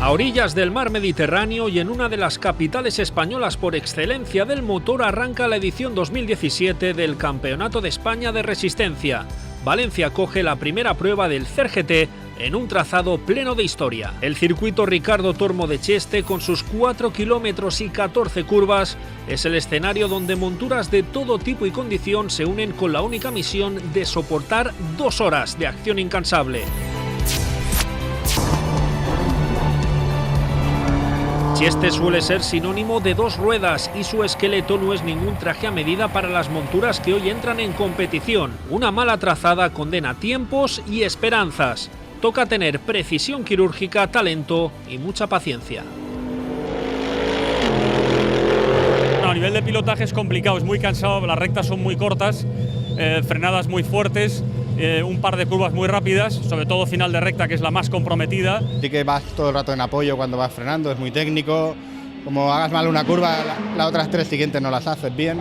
A orillas del mar Mediterráneo y en una de las capitales españolas por excelencia del motor arranca la edición 2017 del Campeonato de España de Resistencia. Valencia acoge la primera prueba del CERGT en un trazado pleno de historia. El circuito Ricardo Tormo de Cheste, con sus 4 kilómetros y 14 curvas, es el escenario donde monturas de todo tipo y condición se unen con la única misión de soportar 2 horas de acción incansable. Cheste suele ser sinónimo de 2 ruedas y su esqueleto no es ningún traje a medida para las monturas que hoy entran en competición. Una mala trazada condena tiempos y esperanzas. Toca tener precisión quirúrgica, talento y mucha paciencia. A nivel de pilotaje es complicado, es muy cansado, las rectas son muy cortas, frenadas muy fuertes, un par de curvas muy rápidas, sobre todo final de recta, que es la más comprometida. Sí que vas todo el rato en apoyo cuando vas frenando, es muy técnico. Como hagas mal una curva, las otras 3 siguientes no las haces bien.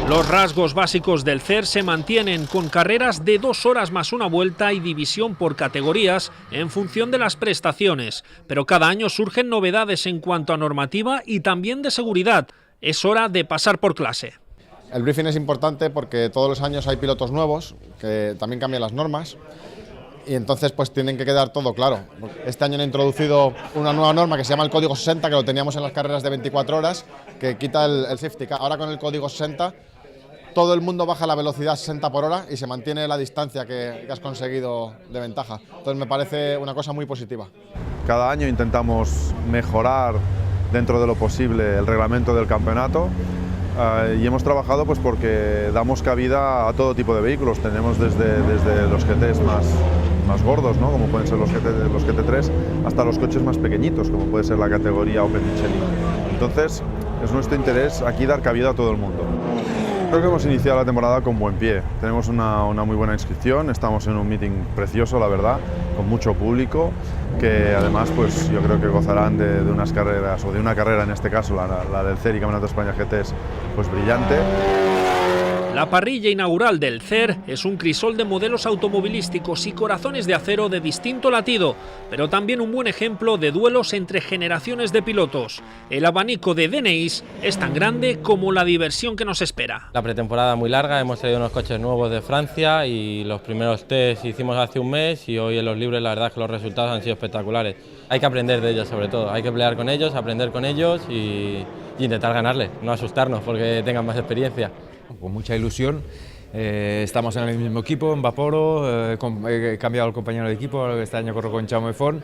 Los rasgos básicos del CER se mantienen, con carreras de 2 horas más una vuelta y división por categorías en función de las prestaciones. Pero cada año surgen novedades en cuanto a normativa y también de seguridad. Es hora de pasar por clase. El briefing es importante porque todos los años hay pilotos nuevos que también cambian las normas y entonces pues tienen que quedar todo claro. Este año han introducido una nueva norma que se llama el código 60, que lo teníamos en las carreras de 24 horas, que quita el safety car. Ahora con el código 60 todo el mundo baja la velocidad 60 por hora y se mantiene la distancia que has conseguido de ventaja. Entonces me parece una cosa muy positiva. Cada año intentamos mejorar dentro de lo posible el reglamento del campeonato. Y hemos trabajado pues porque damos cabida a todo tipo de vehículos. Tenemos desde los GTs más gordos, ¿no?, como pueden ser los GT3, hasta los coches más pequeñitos, como puede ser la categoría Open Michelin. Entonces es nuestro interés aquí dar cabida a todo el mundo. Creo que hemos iniciado la temporada con buen pie. Tenemos una muy buena inscripción, estamos en un meeting precioso, la verdad, con mucho público, que además pues yo creo que gozarán de unas carreras, o de una carrera en este caso, la del CER y Campeonato de España GTs, pues brillante. La parrilla inaugural del CER es un crisol de modelos automovilísticos y corazones de acero de distinto latido, pero también un buen ejemplo de duelos entre generaciones de pilotos. El abanico de DNIs es tan grande como la diversión que nos espera. La pretemporada muy larga, hemos traído unos coches nuevos de Francia y los primeros test hicimos hace un mes y hoy en los libres la verdad es que los resultados han sido espectaculares. Hay que aprender de ellos sobre todo, hay que pelear con ellos, aprender con ellos y intentar ganarles, no asustarnos porque tengan más experiencia. Con mucha ilusión, estamos en el mismo equipo, en Vaporo, he cambiado el compañero de equipo, este año corro con Jaume Font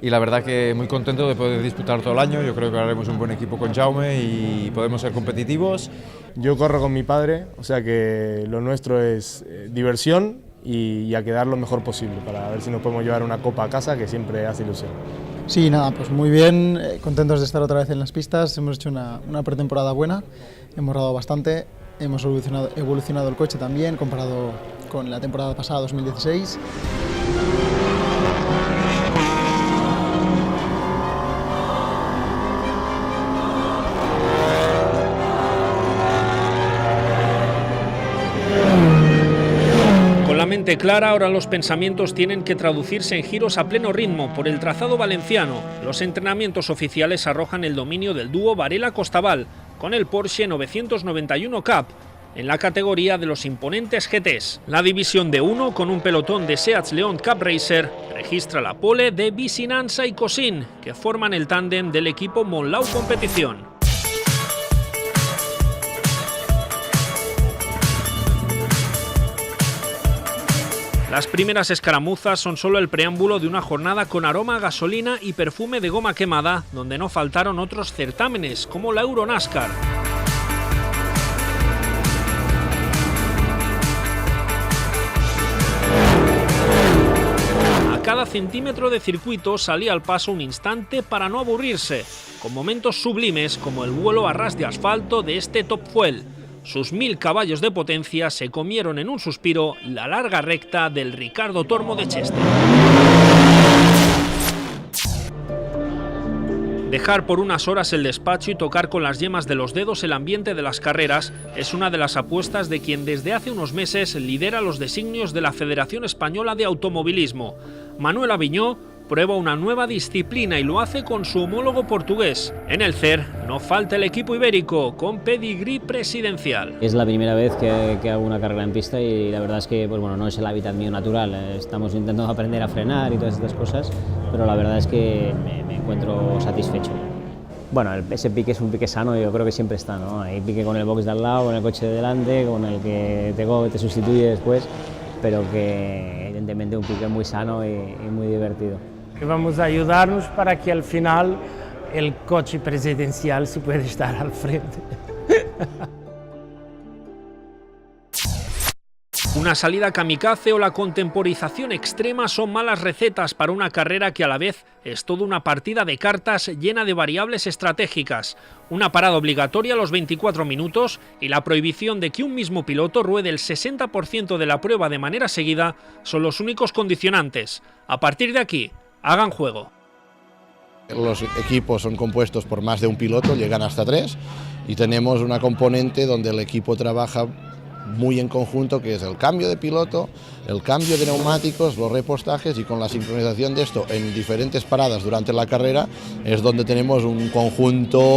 y la verdad que muy contento de poder disputar todo el año. Yo creo que haremos un buen equipo con Jaume y podemos ser competitivos. Yo corro con mi padre, o sea que lo nuestro es diversión y a quedar lo mejor posible para ver si nos podemos llevar una copa a casa, que siempre hace ilusión. Sí, nada, pues muy bien, contentos de estar otra vez en las pistas, hemos hecho una pretemporada buena, hemos rodado bastante. Hemos evolucionado el coche también, comparado con la temporada pasada, 2016. Con la mente clara, ahora los pensamientos tienen que traducirse en giros a pleno ritmo por el trazado valenciano. Los entrenamientos oficiales arrojan el dominio del dúo Varela-Costaval, con el Porsche 991 Cup, en la categoría de los imponentes GTs. La división de 1, con un pelotón de Seat León Cup Racer, registra la pole de Vicinanza y Cosin, que forman el tándem del equipo Monlau Competición. Las primeras escaramuzas son solo el preámbulo de una jornada con aroma a gasolina y perfume de goma quemada, donde no faltaron otros certámenes, como la Euronascar. A cada centímetro de circuito salía al paso un instante para no aburrirse, con momentos sublimes como el vuelo a ras de asfalto de este Top Fuel. Sus 1000 caballos de potencia se comieron en un suspiro la larga recta del Ricardo Tormo de Cheste. Dejar por unas horas el despacho y tocar con las yemas de los dedos el ambiente de las carreras es una de las apuestas de quien desde hace unos meses lidera los designios de la Federación Española de Automovilismo. Manuel Aviñó prueba una nueva disciplina y lo hace con su homólogo portugués. En el CER no falta el equipo ibérico, con pedigrí presidencial. Es la primera vez que hago una carrera en pista y la verdad es que pues bueno, no es el hábitat mío natural. Estamos intentando aprender a frenar y todas estas cosas, pero la verdad es que me encuentro satisfecho. Bueno, ese pique es un pique sano, yo creo que siempre está, ¿no? Hay pique con el box de al lado, con el coche de delante, con el que te sustituye después, pero que evidentemente un pique muy sano y muy divertido. Vamos a ayudarnos para que al final el coche presidencial se pueda estar al frente. Una salida kamikaze o la contemporización extrema son malas recetas para una carrera que a la vez es toda una partida de cartas llena de variables estratégicas. Una parada obligatoria a los 24 minutos y la prohibición de que un mismo piloto ruede el 60% de la prueba de manera seguida son los únicos condicionantes. A partir de aquí, hagan juego. Los equipos son compuestos por más de un piloto, llegan hasta 3, y tenemos una componente donde el equipo trabaja muy en conjunto, que es el cambio de piloto, el cambio de neumáticos, los repostajes, y con la sincronización de esto en diferentes paradas durante la carrera es donde tenemos un conjunto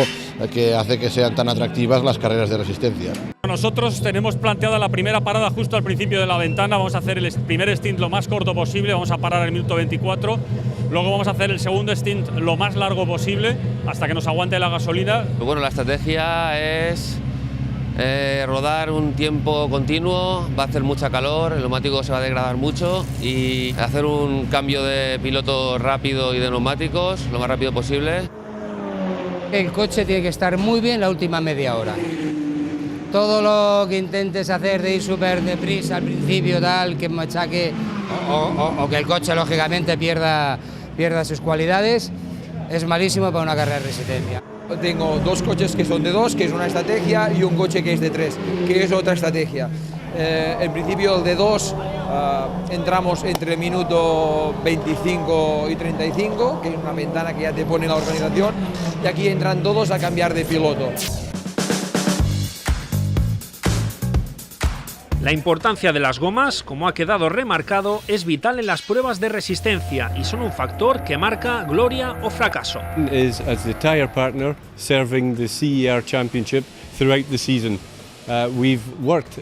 que hace que sean tan atractivas las carreras de resistencia. Nosotros tenemos planteada la primera parada justo al principio de la ventana, vamos a hacer el primer stint lo más corto posible, vamos a parar el minuto 24, luego vamos a hacer el segundo stint lo más largo posible hasta que nos aguante la gasolina. Bueno, la estrategia es rodar un tiempo continuo, va a hacer mucha calor, el neumático se va a degradar mucho, y hacer un cambio de piloto rápido y de neumáticos lo más rápido posible. El coche tiene que estar muy bien la última media hora. Todo lo que intentes hacer de ir súper deprisa al principio, tal, que machaque o que el coche lógicamente pierda sus cualidades, es malísimo para una carrera de resistencia. Tengo 2 coches que son de 2, que es una estrategia, y un coche que es de 3, que es otra estrategia. En principio el de 2 entramos entre el minuto 25 y 35, que es una ventana que ya te pone la organización, y aquí entran todos a cambiar de piloto. La importancia de las gomas, como ha quedado remarcado, es vital en las pruebas de resistencia y son un factor que marca gloria o fracaso. As the tyre partner serving the CER Championship throughout the season. We've worked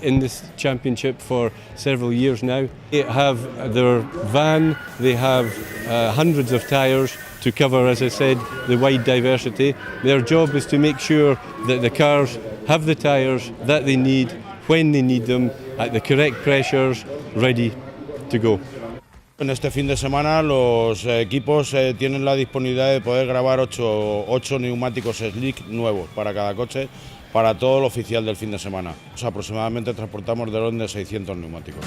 in this championship for several years now. They have their van, they have hundreds of tyres to cover, as I said, the wide diversity. Their job is to make sure that the cars have the tyres that they need, when they need them, at the correct pressures, ready to go. En este fin de semana los equipos tienen la disponibilidad de poder grabar 8 neumáticos slick nuevos para cada coche, para todo el oficial del fin de semana. Aproximadamente transportamos del orden de 600 neumáticos.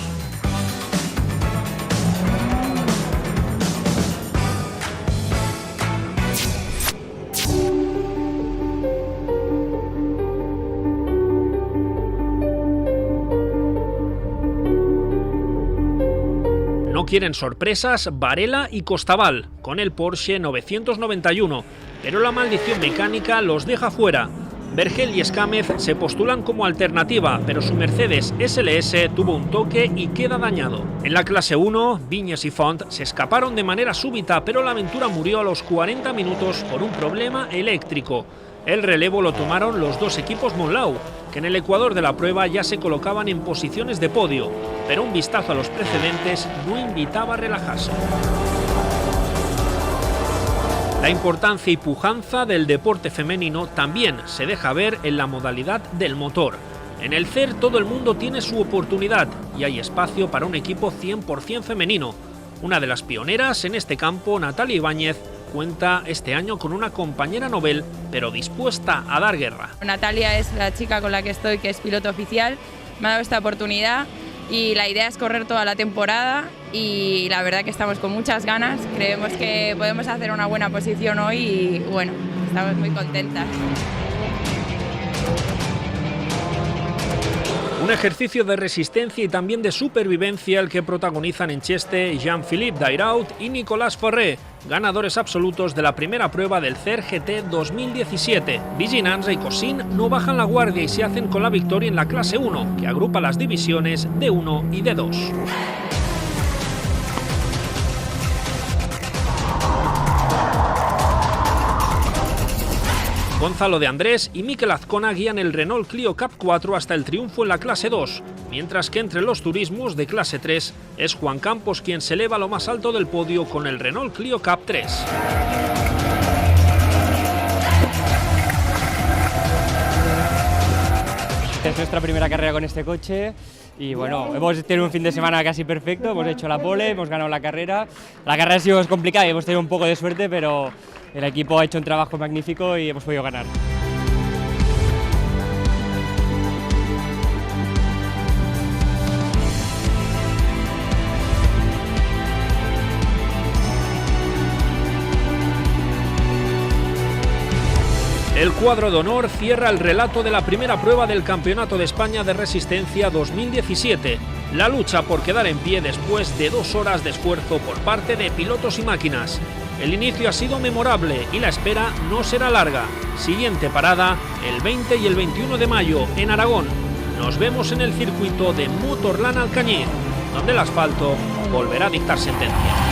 No quieren sorpresas Varela y Costaval con el Porsche 991, pero la maldición mecánica los deja fuera. Vergel y Escámez se postulan como alternativa, pero su Mercedes SLS tuvo un toque y queda dañado. En la clase 1, Viñes y Font se escaparon de manera súbita, pero la aventura murió a los 40 minutos por un problema eléctrico. El relevo lo tomaron los 2 equipos Monlau, que en el ecuador de la prueba ya se colocaban en posiciones de podio, pero un vistazo a los precedentes no invitaba a relajarse. La importancia y pujanza del deporte femenino también se deja ver en la modalidad del motor. En el CER todo el mundo tiene su oportunidad y hay espacio para un equipo 100% femenino. Una de las pioneras en este campo, Natalia Ibáñez, cuenta este año con una compañera novel, pero dispuesta a dar guerra. Natalia es la chica con la que estoy, que es piloto oficial, me ha dado esta oportunidad y la idea es correr toda la temporada y la verdad que estamos con muchas ganas, creemos que podemos hacer una buena posición hoy y bueno, estamos muy contentas. Un ejercicio de resistencia y también de supervivencia el que protagonizan en Cheste Jean-Philippe Dairaut y Nicolas Forré, ganadores absolutos de la primera prueba del CER GT 2017. Vigilance y Cosin no bajan la guardia y se hacen con la victoria en la clase 1, que agrupa las divisiones D1 y D2. Gonzalo de Andrés y Mikel Azcona guían el Renault Clio Cup 4 hasta el triunfo en la clase 2, mientras que entre los turismos de clase 3 es Juan Campos quien se eleva a lo más alto del podio con el Renault Clio Cup 3. Es nuestra primera carrera con este coche y bueno, hemos tenido un fin de semana casi perfecto, hemos hecho la pole, hemos ganado la carrera. La carrera ha sido complicada y hemos tenido un poco de suerte, pero el equipo ha hecho un trabajo magnífico y hemos podido ganar. El cuadro de honor cierra el relato de la primera prueba del Campeonato de España de Resistencia 2017. La lucha por quedar en pie después de 2 horas de esfuerzo por parte de pilotos y máquinas. El inicio ha sido memorable y la espera no será larga. Siguiente parada, el 20 y el 21 de mayo en Aragón. Nos vemos en el circuito de Motorland Alcañiz, donde el asfalto volverá a dictar sentencia.